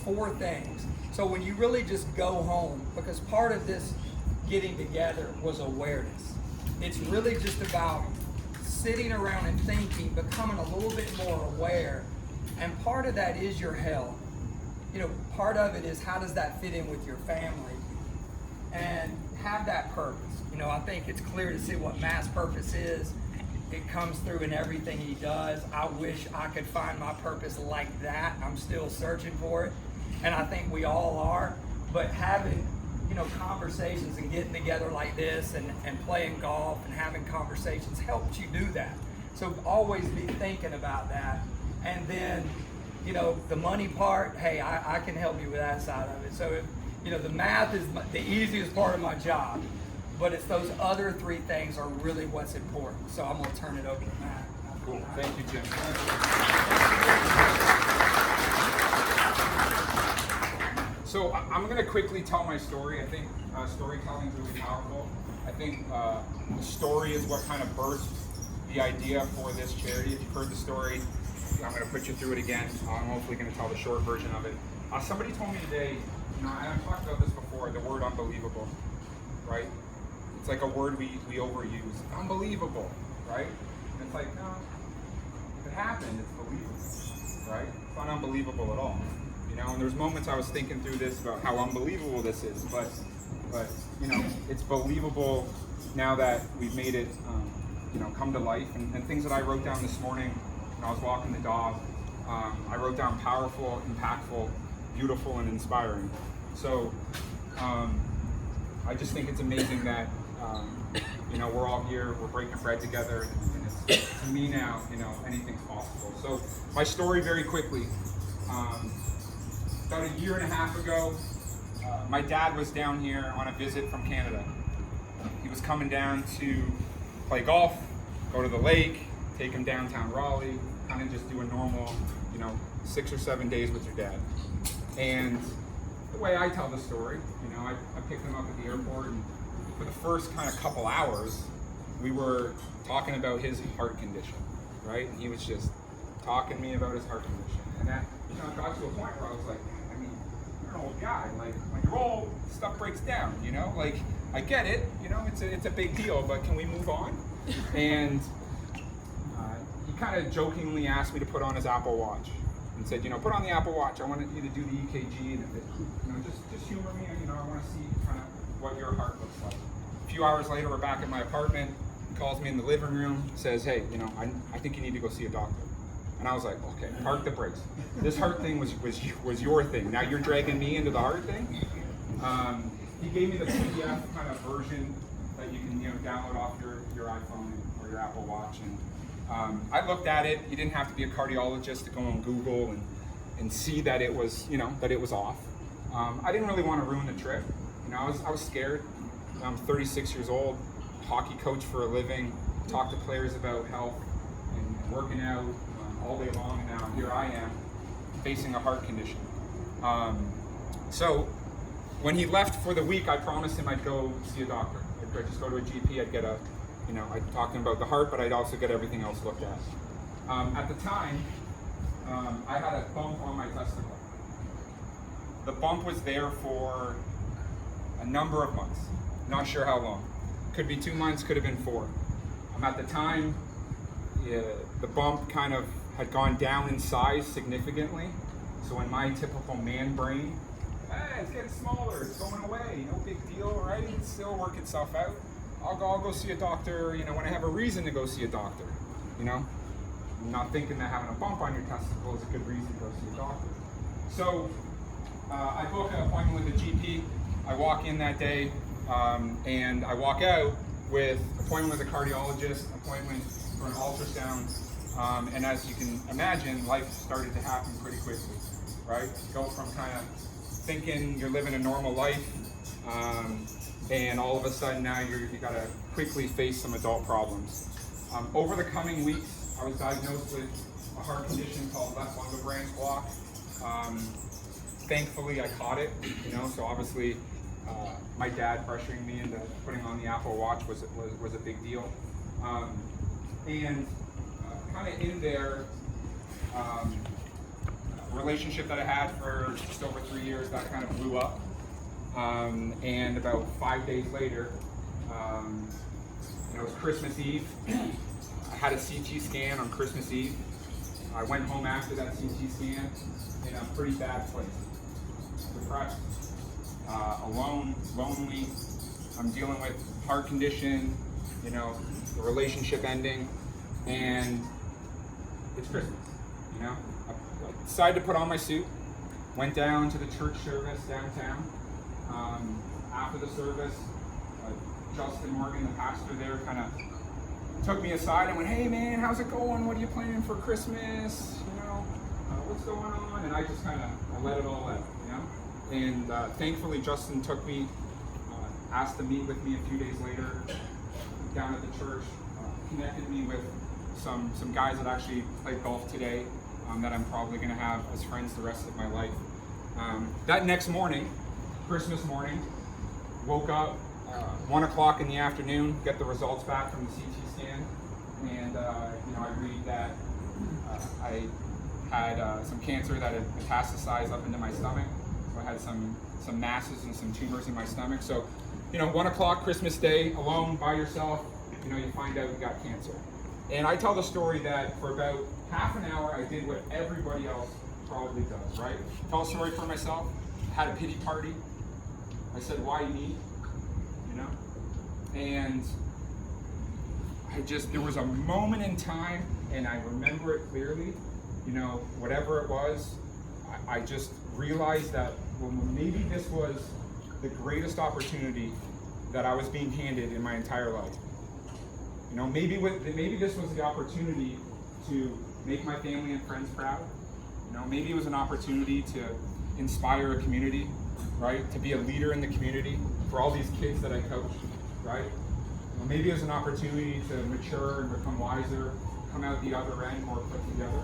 4 things. So when you really just go home, because part of this getting together was awareness. It's really just about sitting around and thinking, becoming a little bit more aware. And part of that is your health. You know, part of it is how does that fit in with your family? And have that purpose. You know, I think it's clear to see what Matt's purpose is. It comes through in everything he does. I wish I could find my purpose like that. I'm still searching for it. And I think we all are. But having, you know, conversations and getting together like this and playing golf and having conversations helps you do that. So always be thinking about that. And then, you know, the money part, hey, I can help you with that side of it. So, if, you know, the math is the easiest part of my job, but it's those other 3 things are really what's important. So I'm going to turn it over to Matt. Cool. Thank you, Jim. So I'm going to quickly tell my story. I think storytelling is really powerful. I think the story is what kind of birthed the idea for this charity. If you've heard the story, I'm going to put you through it again. I'm hopefully going to tell the short version of it. Somebody told me today, you know, and I've talked about this before, the word unbelievable, right? It's like a word we overuse. Unbelievable, right? And it's like, no, if it happened, it's believable, right? It's not unbelievable at all. You know, and there's moments I was thinking through this about how unbelievable this is, but you know, it's believable now that we've made it, you know, come to life. And things that I wrote down this morning when I was walking the dog, I wrote down powerful, impactful, beautiful, and inspiring. So I just think it's amazing that you know, we're all here, we're breaking bread together, and it's, to me now, you know, anything's possible. So my story very quickly. About a year and a half ago, my dad was down here on a visit from Canada. He was coming down to play golf, go to the lake, take him downtown Raleigh, kind of just do a normal, you know, 6 or 7 days with your dad. And the way I tell the story, you know, I picked him up at the airport, and for the first kind of couple hours, we were talking about his heart condition, right? And he was just talking to me about his heart condition. And that, you know, it got to a point where I was like, I mean, you're an old guy, like when you're old, stuff breaks down, you know? Like, I get it, you know, it's a big deal, but can we move on? And he kind of jokingly asked me to put on his Apple Watch and said, you know, put on the Apple Watch. I wanted you to do the EKG, and you know, just humor me. You know, I want to see kind of what your heart looks like. A few hours later, we're back at my apartment. He calls me in the living room, says, hey, you know, I think you need to go see a doctor. And I was like, okay, park the brakes. This heart thing was your thing. Now you're dragging me into the heart thing. He gave me the PDF kind of version that you can, you know, download off your iPhone or your Apple Watch. And I looked at it. You didn't have to be a cardiologist to go on Google and see that it was, you know, that it was off. I didn't really want to ruin the trip. You know, I was scared. I'm 36 years old, hockey coach for a living, talk to players about health and working out all day long, and now here I am facing a heart condition. So when he left for the week, I promised him I'd go see a doctor. I'd just go to a GP, I'd get a, you know, I'd talk to him about the heart, but I'd also get everything else looked at. At the time, I had a bump on my testicle. The bump was there for a number of months. Not sure how long. Could be 2 months, could have been 4. At the time, the bump kind of had gone down in size significantly. So in my typical man brain, hey, it's getting smaller, it's going away, no big deal, right? It'll still work itself out. I'll go see a doctor, you know, when I have a reason to go see a doctor, you know? I'm not thinking that having a bump on your testicle is a good reason to go see a doctor. So I book an appointment with a GP. I walk in that day, and I walk out with appointment with a cardiologist, appointment for an ultrasound, and as you can imagine, life started to happen pretty quickly, right? You go from kind of thinking you're living a normal life, and all of a sudden now you got to quickly face some adult problems. Over the coming weeks, I was diagnosed with a heart condition called left bundle branch block. Thankfully, I caught it, you know, so obviously my dad pressuring me into putting on the Apple Watch was a big deal. And kind of in there, relationship that I had for just over fires, that kind of blew up. And about 5 days later, it was Christmas Eve. I had a CT scan on Christmas Eve. I went home after that CT scan in a pretty bad place. Depressed, alone, lonely. I'm dealing with heart condition, the relationship ending, and it's Christmas, I decided to put on my suit, went down to the church service downtown. After the service, Justin Morgan, the pastor there, kind of took me aside and went, "Hey man, how's it going? What are you planning for Christmas? What's going on?" And I just kind of let it all out, And thankfully, Justin took me, asked to meet with me a few days later down at the church, connected me with some guys that actually played golf today that I'm probably going to have as friends the rest of my life. That next morning, Christmas morning, woke up 1 o'clock in the afternoon, get the results back from the CT scan, and I read that I had some cancer that had metastasized up into my stomach. So I had some masses and some tumors in my stomach. So, 1 o'clock Christmas Day, alone by yourself, you find out you got cancer. And I tell the story that for about half an hour, I did what everybody else probably does, right? Tell a story for myself, had a pity party. I said, "Why me?" And there was a moment in time, and I remember it clearly, whatever it was, I just realized that, well, maybe this was the greatest opportunity that I was being handed in my entire life. Maybe this was the opportunity to make my family and friends proud. Maybe it was an opportunity to inspire a community, right? To be a leader in the community for all these kids that I coach, right? Maybe it was an opportunity to mature and become wiser, come out the other end more put together.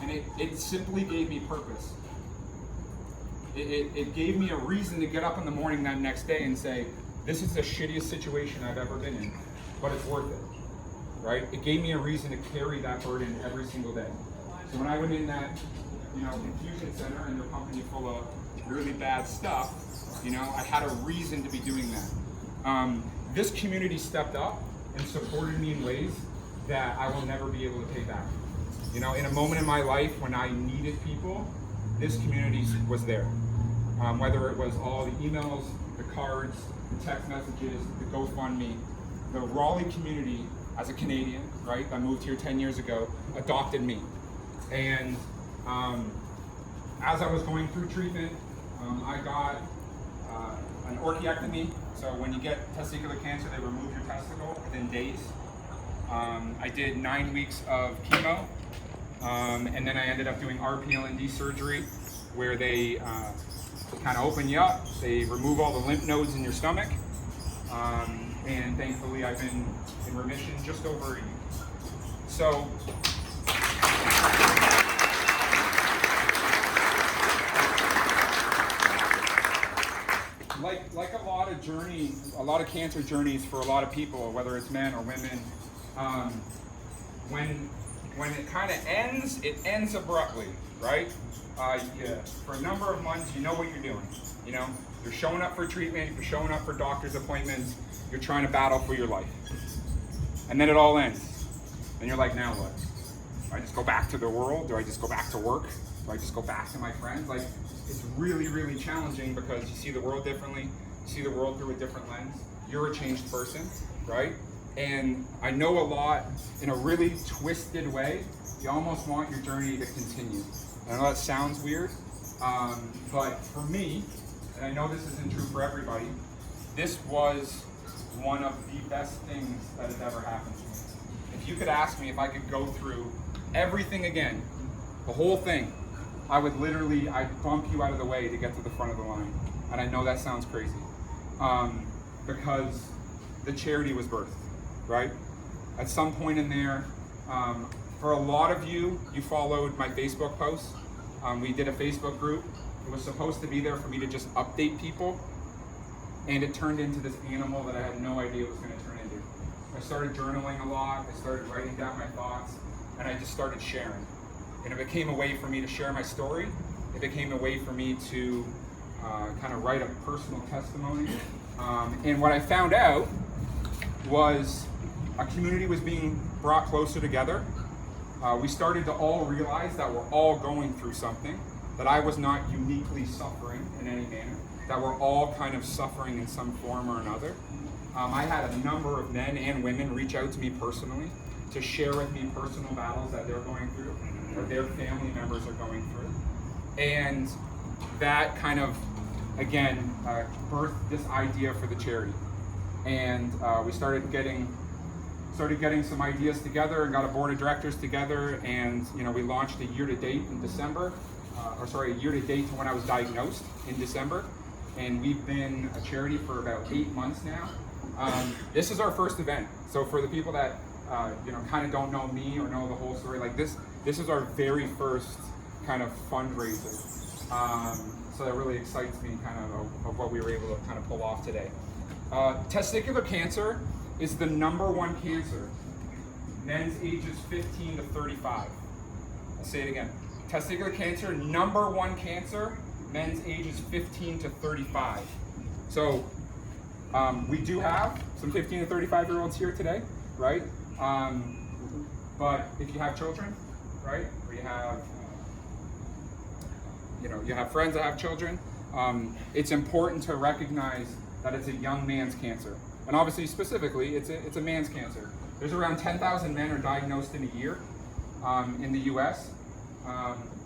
And it simply gave me purpose. It gave me a reason to get up in the morning that next day and say, this is the shittiest situation I've ever been in, but it's worth it, right? It gave me a reason to carry that burden every single day. So when I went in that, infusion center and they're pumping you full of really bad stuff, I had a reason to be doing that. This community stepped up and supported me in ways that I will never be able to pay back. In a moment in my life when I needed people, this community was there. Whether it was all the emails, the cards, the text messages, the GoFundMe, the Raleigh community as a Canadian, right, that moved here 10 years ago, adopted me. And as I was going through treatment, I got an orchiectomy. So when you get testicular cancer, they remove your testicle within days. I did 9 weeks of chemo, and then I ended up doing RPL&D surgery, where they kind of open you up, they remove all the lymph nodes in your stomach, and thankfully I've been in remission just over a year. So, like a lot of cancer journeys for a lot of people, whether it's men or women, when it kind of ends, it ends abruptly, right? For a number of months, you know what you're doing. You're showing up for treatment, you're showing up for doctor's appointments, you're trying to battle for your life. And then it all ends. And you're like, now what? Do I just go back to the world? Do I just go back to work? Do I just go back to my friends? It's really, really challenging because you see the world differently, you see the world through a different lens. You're a changed person, right? And I know a lot in a really twisted way. You almost want your journey to continue. I know that sounds weird, but for me, and I know this isn't true for everybody, this was one of the best things that has ever happened to me. If you could ask me if I could go through everything again, the whole thing, I'd bump you out of the way to get to the front of the line. And I know that sounds crazy, because the charity was birthed, right? At some point in there, for a lot of you followed my Facebook posts. We did a Facebook group. It was supposed to be there for me to just update people, and it turned into this animal that I had no idea it was going to turn into. I started journaling a lot. I started writing down my thoughts, and I just started sharing. And it became a way for me to share my story. It became a way for me to kind of write a personal testimony. And what I found out was a community was being brought closer together. We started to all realize that we're all going through something, that I was not uniquely suffering in any manner, that we're all kind of suffering in some form or another. I had a number of men and women reach out to me personally to share with me personal battles that they're going through or their family members are going through. And that kind of, again, birthed this idea for the charity. And we started getting some ideas together and got a board of directors together, and we launched a year to date in December, a year to date to when I was diagnosed in December. And we've been a charity for about 8 months now. This is our first event. So for the people that kind of don't know me or know the whole story, like this is our very first kind of fundraiser. So that really excites me kind of what we were able to kind of pull off today. Testicular cancer is the #1 cancer, men's ages 15 to 35. I'll say it again. Testicular cancer, #1 cancer, men's ages 15 to 35. So we do have some 15 to 35-year-olds here today, right? But if you have children, right, or you have, you have friends that have children, it's important to recognize that it's a young man's cancer. And obviously, specifically, it's a man's cancer. There's around 10,000 men are diagnosed in a year in the US.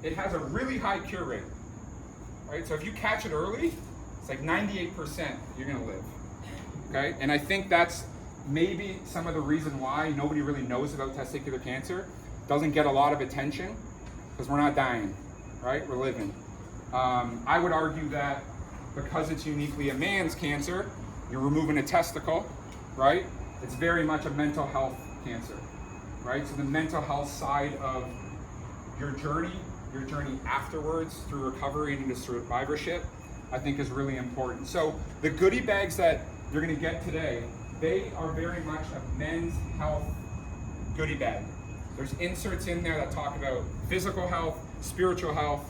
It has a really high cure rate, right? So if you catch it early, it's like 98% you're gonna live, okay? And I think that's maybe some of the reason why nobody really knows about testicular cancer. Doesn't get a lot of attention because we're not dying, right? We're living. I would argue that because it's uniquely a man's cancer, you're removing a testicle, right? It's very much a mental health cancer, right? So the mental health side of your journey afterwards through recovery and into survivorship, I think is really important. So the goodie bags that you're gonna get today, they are very much a men's health goodie bag. There's inserts in there that talk about physical health, spiritual health,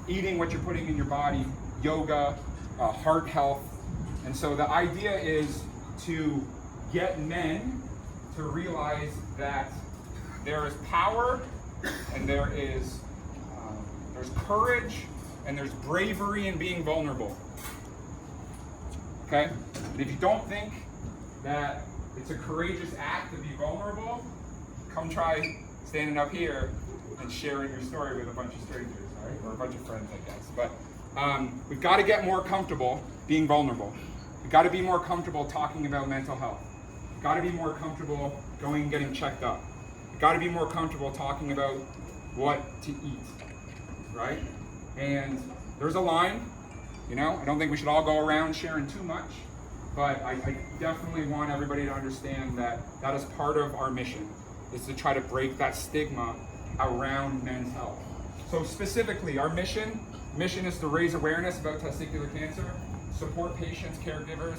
eating what you're putting in your body, yoga, heart health. And so the idea is to get men to realize that there is power and there's courage and there's bravery in being vulnerable. Okay? And if you don't think that it's a courageous act to be vulnerable, come try standing up here and sharing your story with a bunch of strangers, right? Or a bunch of friends, I guess. But we've got to get more comfortable being vulnerable. We've got to be more comfortable talking about mental health. We've got to be more comfortable going and getting checked up. We've got to be more comfortable talking about what to eat, right? And there's a line, I don't think we should all go around sharing too much, but I definitely want everybody to understand that that is part of our mission, is to try to break that stigma around men's health. So specifically, our mission is to raise awareness about testicular cancer, support patients, caregivers,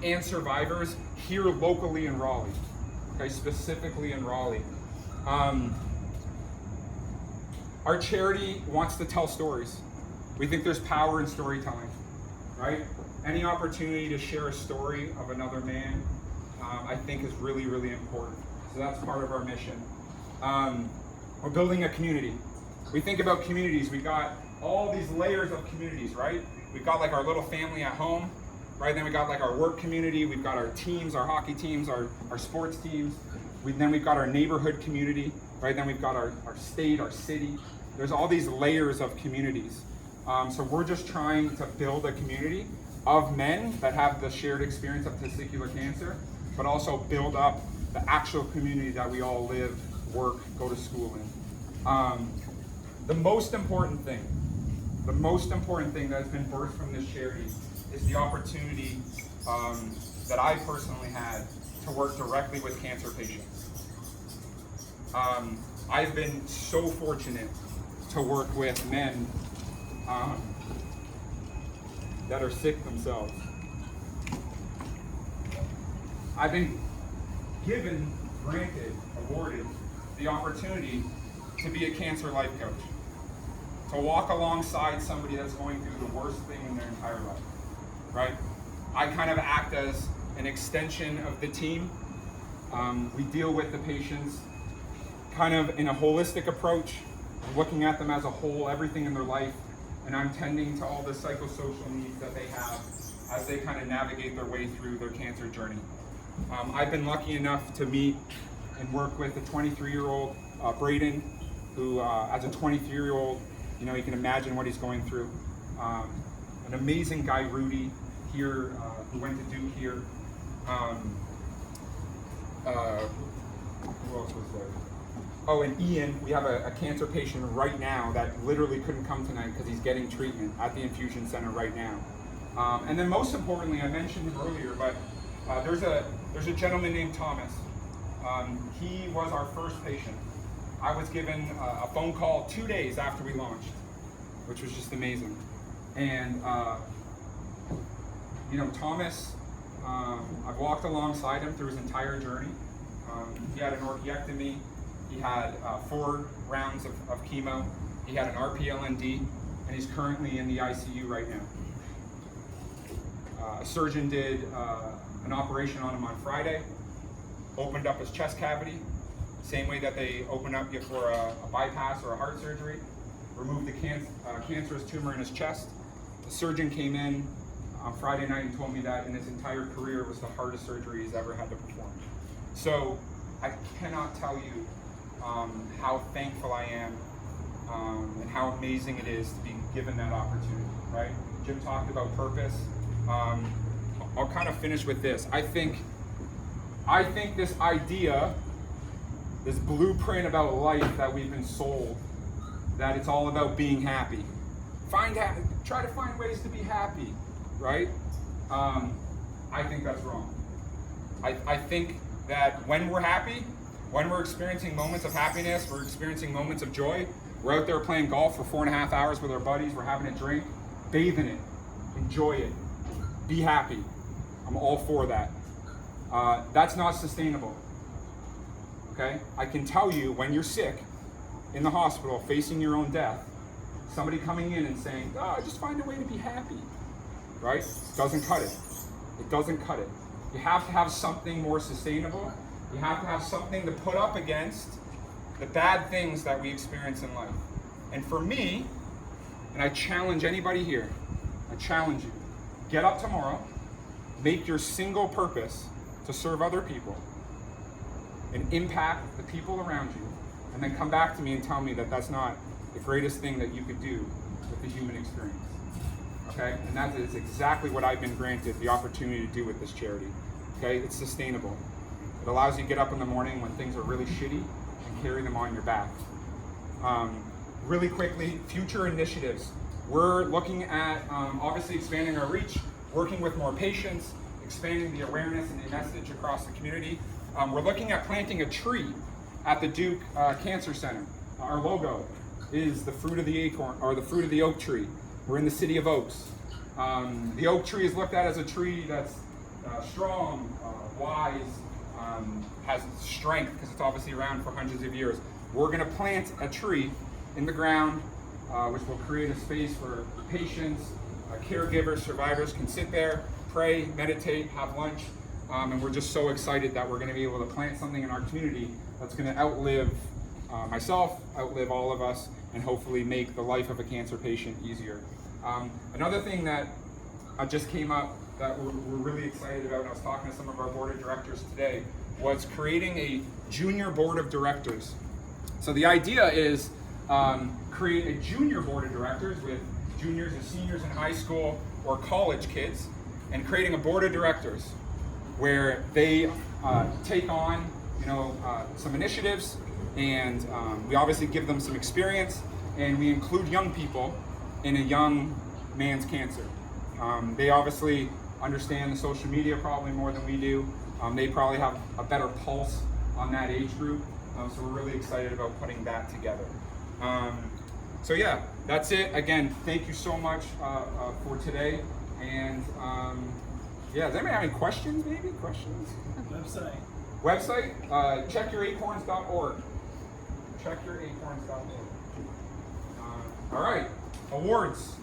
and survivors here locally in Raleigh, okay, specifically in Raleigh. Our charity wants to tell stories. We think there's power in storytelling, right? Any opportunity to share a story of another man, I think is really, really important. So that's part of our mission. We're building a community. We think about communities. We've got all these layers of communities, right? We've got like our little family at home, right? Then we got like our work community. We've got our teams, our hockey teams, our sports teams. Then we've got our neighborhood community, right? Then we've got our state, our city. There's all these layers of communities. So we're just trying to build a community of men that have the shared experience of testicular cancer, but also build up the actual community that we all live, work, go to school in. The most important thing that has been birthed from this charity is the opportunity that I personally had to work directly with cancer patients. I've been so fortunate to work with men that are sick themselves. I've been given, granted, awarded the opportunity to be a cancer life coach. to walk alongside somebody that's going through the worst thing in their entire life, right? I kind of act as an extension of the team. We deal with the patients kind of in a holistic approach, looking at them as a whole, everything in their life, and I'm tending to all the psychosocial needs that they have as they kind of navigate their way through their cancer journey. I've been lucky enough to meet and work with a 23-year-old Braden, who as a 23-year-old, you know, you can imagine what he's going through. An amazing guy, Rudy, here, who went to Duke here. Who else was there? Oh, and Ian, we have a cancer patient right now that literally couldn't come tonight because he's getting treatment at the infusion center right now. And then most importantly, I mentioned him earlier, but there's a gentleman named Thomas. He was our first patient. I was given a phone call 2 days after we launched, which was just amazing. And you know, Thomas, I've walked alongside him through his entire journey. He had an orchiectomy. He had 4 rounds of chemo. He had an RPLND, and he's currently in the ICU right now. A surgeon did an operation on him on Friday, opened up his chest cavity, same way that they open up you for a bypass or a heart surgery, removed the cancerous tumor in his chest. The surgeon came in on Friday night and told me that in his entire career it was the hardest surgery he's ever had to perform. So I cannot tell you how thankful I am and how amazing it is to be given that opportunity, right? Jim talked about purpose. I'll kind of finish with this. I think this idea, this blueprint about life that we've been sold, that it's all about being happy. Try to find ways to be happy, right? I think that's wrong. I think that when we're happy, when we're experiencing moments of happiness, we're experiencing moments of joy, we're out there playing golf for 4.5 hours with our buddies, we're having a drink, bathe in it, enjoy it, be happy. I'm all for that. That's not sustainable, okay? I can tell you when you're sick, in the hospital, facing your own death, somebody coming in and saying, oh, just find a way to be happy, right? Doesn't cut it. It doesn't cut it. You have to have something more sustainable. You have to have something to put up against the bad things that we experience in life. And for me, and I challenge anybody here, I challenge you, get up tomorrow, make your single purpose to serve other people and impact the people around you, and then come back to me and tell me that that's not the greatest thing that you could do with the human experience. Okay? And that is exactly what I've been granted the opportunity to do with this charity. Okay? It's sustainable. It allows you to get up in the morning when things are really shitty and carry them on your back. Really quickly, future initiatives. We're looking at obviously expanding our reach, working with more patients, expanding the awareness and the message across the community. We're looking at planting a tree at the Duke Cancer Center. Our logo is the fruit of the acorn, or the fruit of the oak tree. We're in the city of Oaks. The oak tree is looked at as a tree that's strong, wise, has strength because it's obviously around for hundreds of years. We're going to plant a tree in the ground, which will create a space where patients, caregivers, survivors can sit there, pray, meditate, have lunch, and we're just so excited that we're going to be able to plant something in our community that's going to outlive myself, outlive all of us, and hopefully make the life of a cancer patient easier. Another thing that just came up that we're really excited about, and I was talking to some of our board of directors today, was creating a junior board of directors. So the idea is create a junior board of directors with juniors and seniors in high school or college kids, and creating a board of directors where they take on some initiatives, and we obviously give them some experience, and we include young people in a young man's cancer. They obviously understand the social media probably more than we do. They probably have a better pulse on that age group, so we're really excited about putting that together. So yeah, that's it. Again, thank you so much for today. And yeah, does anybody have any questions, maybe? Questions? Website? Checkyouracorns.org. Checkyouracorns.org. All right, awards.